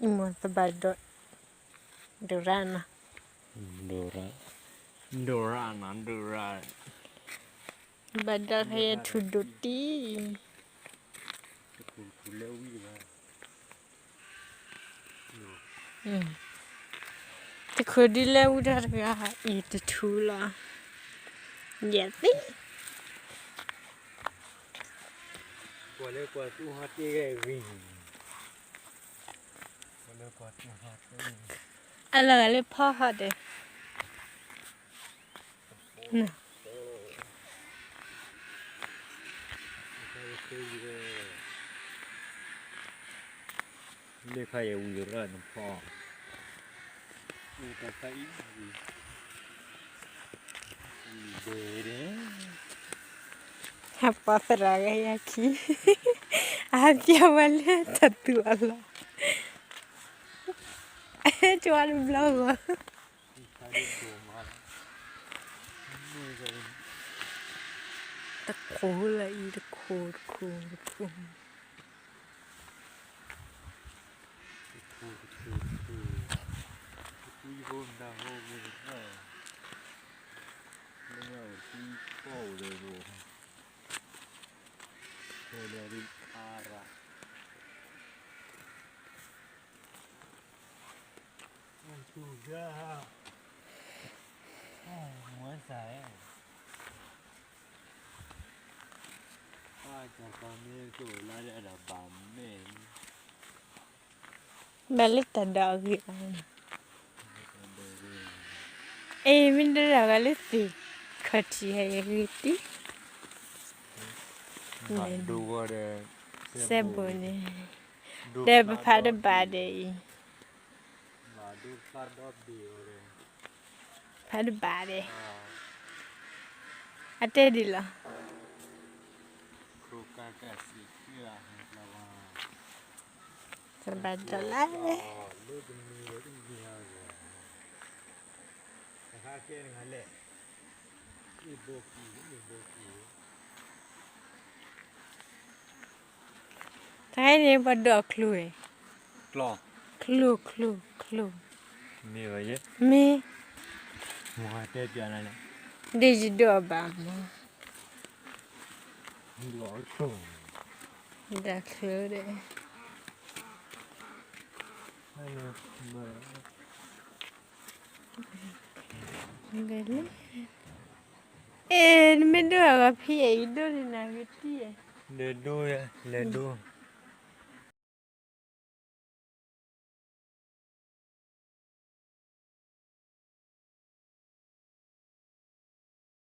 Imo sabado Durana. Dora. Badal haya tuduti. The Kodila would have eat the tula. Yes, I love a pot. No. Look how you run for. Apa peragai aqui? Aqui a malha tatu Allah. Jual blog. The cola eat the cold. Balik tada lagi. Minta dah kali sih. Kacih ayah gitu. Do the Sebone. Dia berpada badai. Pada badai. Ada di lah. Sebentar lah. Thay này bắt đầu clue. Clue. Me vậy? Me. Mua tết giờ này. Để gì đó bà mà. Đã clue đấy. Gale. Mình đưa gặp phía ấy đó là cái gì? Để đu.